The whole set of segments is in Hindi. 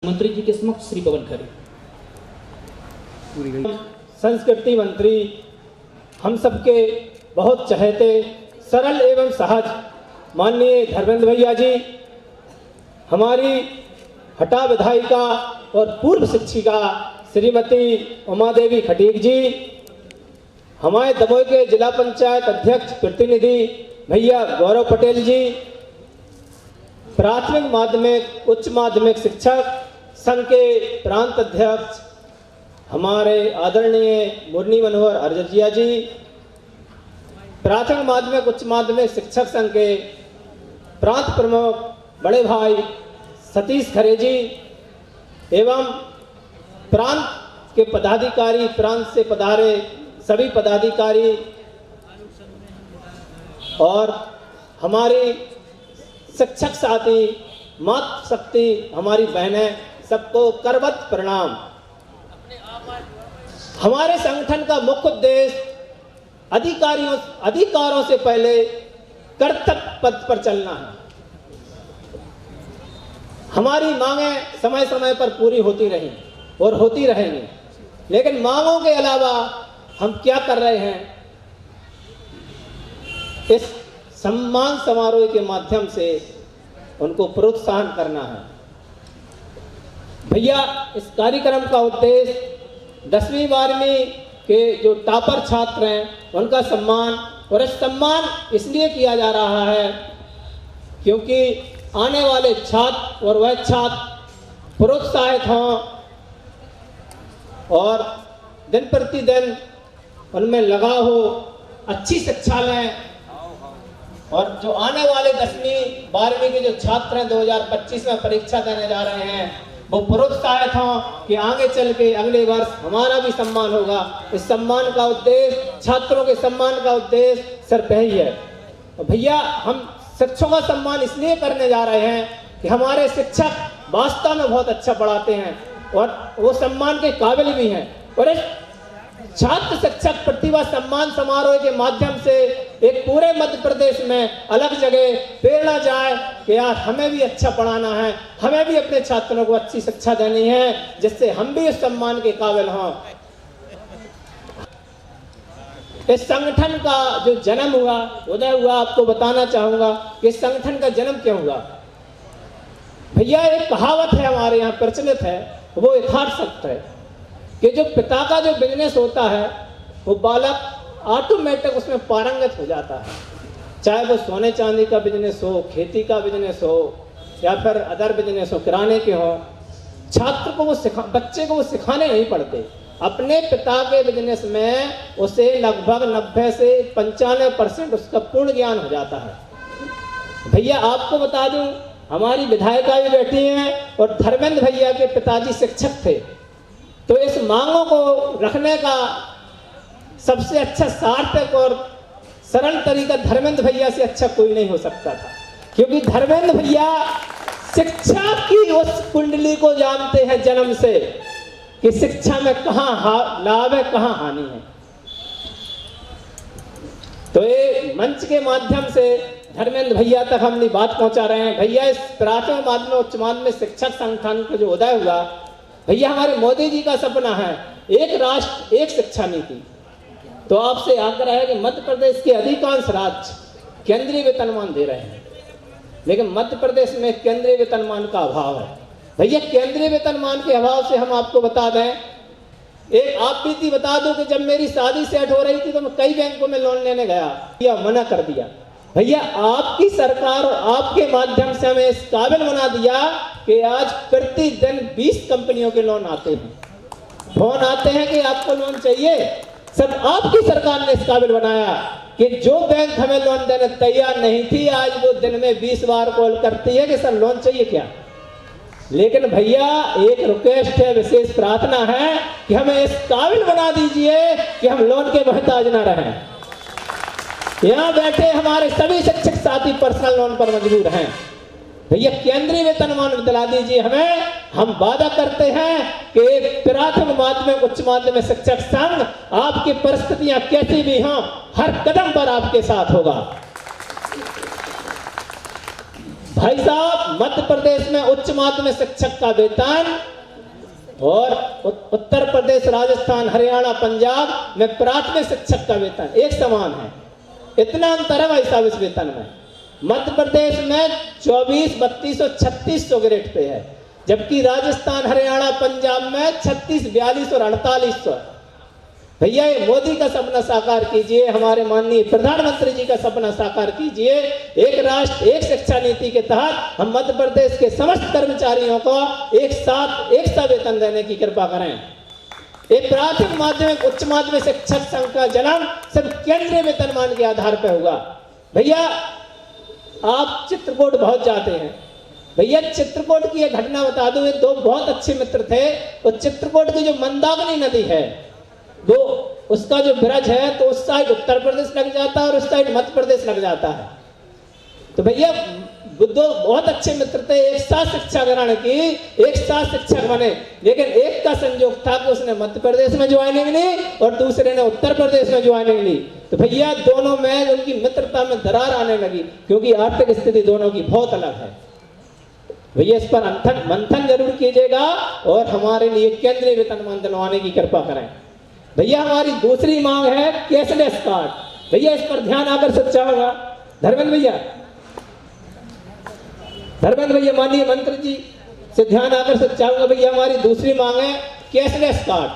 मंत्री जी के समक्ष श्री पवन खरे। संस्कृति मंत्री हम सबके बहुत चहेते सरल एवं सहज माननीय धर्मेंद्र भैया जी, हमारी हटा विधायिका और पूर्व शिक्षिका श्रीमती उमा देवी खटीक जी, हमारे दमोह के जिला पंचायत अध्यक्ष प्रतिनिधि भैया गौरव पटेल जी, प्राथमिक माध्यमिक उच्च माध्यमिक शिक्षक संघ के प्रांत अध्यक्ष हमारे आदरणीय मुरली मनोहर अर्जिया जी, प्राथमिक माध्यमिक उच्च माध्यमिक शिक्षक संघ के प्रांत प्रमुख बड़े भाई सतीश खरे जी एवं प्रांत के पदाधिकारी, प्रांत से पधारे सभी पदाधिकारी और हमारी शिक्षक साथी मातृ शक्ति हमारी बहनें, सबको करवत प्रणाम। हमारे संगठन का मुख्य उद्देश्य अधिकारों से पहले कर्तव्य पथ पर चलना है। हमारी मांगें समय समय पर पूरी होती रही और होती रहेंगी, लेकिन मांगों के अलावा हम क्या कर रहे हैं, इस सम्मान समारोह के माध्यम से उनको प्रोत्साहन करना है। भैया, इस कार्यक्रम का उद्देश्य 10वीं 12वीं के जो टॉपर छात्र हैं उनका सम्मान, और इस सम्मान इसलिए किया जा रहा है क्योंकि आने वाले छात्र और वह छात्र प्रोत्साहित हों और दिन प्रतिदिन उनमें लगा हो, अच्छी शिक्षा लें, और जो आने वाले 10वीं 12वीं के जो छात्र हैं 2025 में परीक्षा देने जा रहे हैं वो प्रोत्साहित हों कि आगे चल के अगले वर्ष हमारा भी सम्मान होगा। इस सम्मान का उद्देश्य, छात्रों के सम्मान का उद्देश्य सिर्फ यही है। भैया, हम शिक्षकों का सम्मान इसलिए करने जा रहे हैं कि हमारे शिक्षक वास्तव में बहुत अच्छा पढ़ाते हैं और वो सम्मान के काबिल भी हैं, और इस छात्र शिक्षक प्रतिभा सम्मान समारोह के माध्यम से एक पूरे मध्य प्रदेश में अलग जगह प्रेरणा जाए कि यार हमें भी अच्छा पढ़ाना है, हमें भी अपने छात्रों को अच्छी शिक्षा देनी है, जिससे हम भी इस सम्मान के काबिल हों। इस संगठन का जो जन्म हुआ, उदय हुआ, आपको बताना चाहूंगा कि इस संगठन का जन्म क्यों हुआ। भैया, एक कहावत है हमारे यहाँ प्रचलित है, वो यथार्थ सत्य है कि जो पिता का जो बिजनेस होता है वो बालक ऑटोमेटिक उसमें पारंगत हो जाता है, चाहे वो सोने चांदी का बिजनेस हो, खेती का बिजनेस हो, या फिर अदर बिजनेस हो, किराने के हो। छात्र को वो बच्चे को वो सिखाने नहीं पड़ते, अपने पिता के बिजनेस में उसे लगभग 90 से 95% उसका पूर्ण ज्ञान हो जाता है। भैया, आपको बता दूं, हमारी विधायिका भी बैठी हैं और धर्मेंद्र भैया के पिताजी शिक्षक थे, तो इस मांगों को रखने का सबसे अच्छा सार्थक और सरल तरीका धर्मेंद्र भैया से अच्छा कोई नहीं हो सकता था, क्योंकि धर्मेंद्र भैया शिक्षा की उस कुंडली को जानते हैं जन्म से कि शिक्षा में कहाँ लाभ है, कहाँ हानि है। तो ये मंच के माध्यम से धर्मेंद्र भैया तक हम बात पहुंचा रहे हैं। भैया, इस प्राथमिक माध्यमिक उच्च माध्यमिक शिक्षक संगठन का जो उदय हुआ, भैया हमारे मोदी जी का सपना है एक राष्ट्र एक शिक्षा नीति। तो आपसे आग्रह है कि मध्य प्रदेश के अधिकांश राज्य केंद्रीय वेतनमान दे रहे हैं, लेकिन मध्य प्रदेश में केंद्रीय वेतनमान का अभाव है। भैया, केंद्रीय वेतनमान के अभाव से हम आपको बता दें, एक आप बीती बता दो कि जब मेरी शादी सेट हो रही थी तो मैं कई बैंकों में लोन लेने गया, या मना कर दिया। भैया, आपकी सरकार और आपके माध्यम से हमें इस काबिल बना दिया कि आज प्रतिदिन 20 कंपनियों के लोन आते हैं, फोन आते हैं कि आपको लोन चाहिए। सब आपकी सरकार ने इस काबिल बनाया कि जो बैंक हमें लोन देने तैयार नहीं थी, आज वो दिन में 20 बार कॉल करती है कि सर लोन चाहिए क्या। लेकिन भैया, एक रिक्वेस्ट है, विशेष प्रार्थना है कि हमें इस काबिल बना दीजिए कि हम लोन के मोहताज न रहें। यहाँ बैठे हमारे सभी शिक्षक साथी पर्सनल लोन पर मजबूर हैं। भैया, केंद्रीय वेतनमान दिला दीजिए हमें। हम वादा करते हैं कि प्राथमिक माध्यमिक उच्च माध्यमिक शिक्षक संघ आपकी परिस्थितियां कैसी भी हों, हर कदम पर आपके साथ होगा। भाई साहब, मध्य प्रदेश में उच्च माध्यमिक शिक्षक का वेतन और उत्तर प्रदेश, राजस्थान, हरियाणा, पंजाब में प्राथमिक शिक्षक का वेतन एक समान है। इतना अंतर है भाई साहब इस वेतन में। मध्य प्रदेश में 24, 32 और 3600 ग्रेड पे है, जबकि राजस्थान, हरियाणा, पंजाब में 36, 42 और 4800। भैया ये मोदी का सपना साकार कीजिए, हमारे माननीय प्रधानमंत्री जी का सपना साकार कीजिए। एक राष्ट्र एक शिक्षा नीति के तहत हम मध्य प्रदेश के समस्त कर्मचारियों को एक सा वेतन देने की कृपा करें। एक प्राथमिक माध्यमिक उच्च माध्यमिक शिक्षक संघ का जन्म सिर्फ केंद्रीय वेतनमान के आधार पर होगा। भैया आप चित्रकूट बहुत जाते हैं, भैया चित्रकूट की एक घटना बता दूं। ये दो बहुत अच्छे मित्र थे। और चित्रकूट की जो मंदाकिनी नदी है, वो उसका जो ब्रिज है, तो उस साइड उत्तर प्रदेश लग जाता है और उस साइड मध्य प्रदेश लग जाता है। तो भैया दो बहुत अच्छे मित्र थे, एक साथ शिक्षा ग्रहण की, एक साथ शिक्षक बने, लेकिन एक का संयोग था कि उसने मध्य प्रदेश में ज्वाइनिंग ली और दूसरे ने उत्तर प्रदेश में ज्वाइनिंग ली। तो भैया दोनों में उनकी मित्रता में दरार आने लगी, क्योंकि आर्थिक स्थिति दोनों की बहुत अलग है। भैया इस पर मंथन जरूर कीजिएगा और हमारे लिए केंद्रीय वेतनमान दिलवाने की कृपा करें। भैया हमारी दूसरी मांग है कैशलेस कार्ड। भैया इस पर ध्यान आकर्षित चाहूंगा धर्मेंद्र भैया माननीय मंत्री जी से ध्यान आकर्षित चाहूंगा। भैया हमारी दूसरी मांग है कैशलेस कार्ड।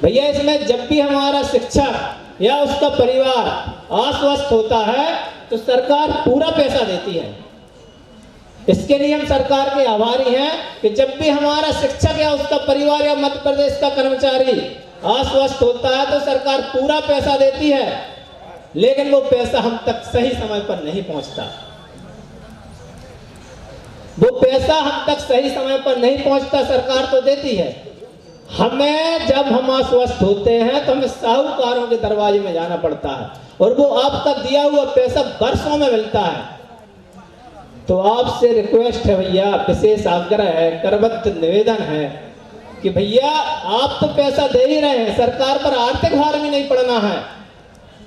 भैया इसमें जब भी हमारा शिक्षक या उसका परिवार अस्वस्थ होता है तो सरकार पूरा पैसा देती है। इसके लिए हम सरकार के आभारी हैं कि जब भी हमारा शिक्षक या उसका परिवार या मध्य प्रदेश का कर्मचारी अस्वस्थ होता है तो सरकार पूरा पैसा देती है, लेकिन वो पैसा हम तक सही समय पर नहीं पहुंचता। वो पैसा हम तक सही समय पर नहीं पहुंचता। सरकार तो देती है, हमें जब हम अस्वस्थ होते हैं तो हमें साहूकारों के दरवाजे में जाना पड़ता है और वो आपका दिया हुआ पैसा वर्षों में मिलता है। तो आपसे रिक्वेस्ट है भैया, विशेष आग्रह है, करबद्ध निवेदन है कि भैया आप तो पैसा दे ही रहे हैं, सरकार पर आर्थिक भार भी नहीं पड़ना है,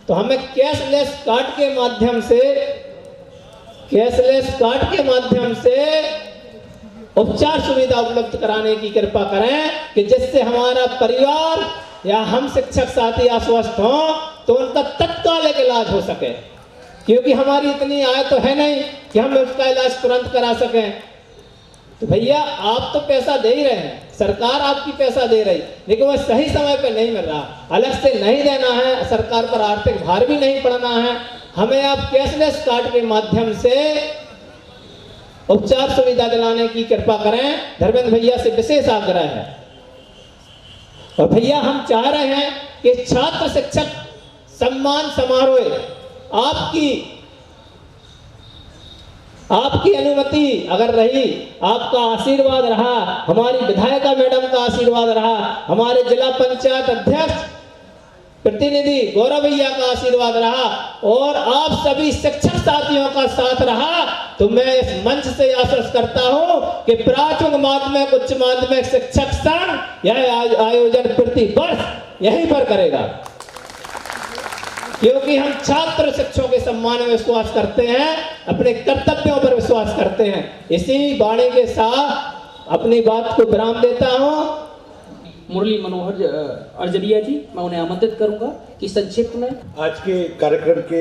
तो हमें कैशलेस कार्ड के माध्यम से उपचार सुविधा उपलब्ध कराने की कृपा करें कि जिससे हमारा परिवार या हम शिक्षक साथी अस्वस्थ हों तो उनका तत्कालिक इलाज हो सके, क्योंकि हमारी इतनी आय तो है नहीं कि हम उसका इलाज तुरंत करा सकें। तो भैया आप तो पैसा दे ही रहे हैं, सरकार आपकी पैसा दे रही, लेकिन वह सही समय पे नहीं मिल रहा। अलग से नहीं देना है, सरकार पर आर्थिक भार भी नहीं पड़ना है, हमें आप कैशलेस कार्ड के माध्यम से उपचार सुविधा दिलाने की कृपा करें। धर्मेंद्र भैया से विशेष आग्रह है। और भैया हम चाह रहे हैं कि छात्र शिक्षक सम्मान समारोह आपकी अनुमति अगर रही, आपका आशीर्वाद रहा, हमारी विधायिका मैडम का आशीर्वाद रहा, हमारे जिला पंचायत अध्यक्ष प्रतिनिधि गौरव भैया का आशीर्वाद रहा और आप सभी शिक्षक साथियों का साथ रहा, तो मैं इस मंच से आश्वस्त करता हूं कि प्राथमिक माध्यमिक उच्च माध्यमिक शिक्षक संघ यह आयोजन प्रति वर्ष यहीं पर करेगा, क्योंकि हम छात्र शिक्षकों के सम्मान में विश्वास करते हैं, अपने कर्तव्यों पर विश्वास करते हैं। इसी वाणी के साथ अपनी बात को विराम देता हूं। मुरली मनोहर अर्जरिया जी, मैं उन्हें आमंत्रित करूंगा कि संक्षिप्त में आज के कार्यक्रम के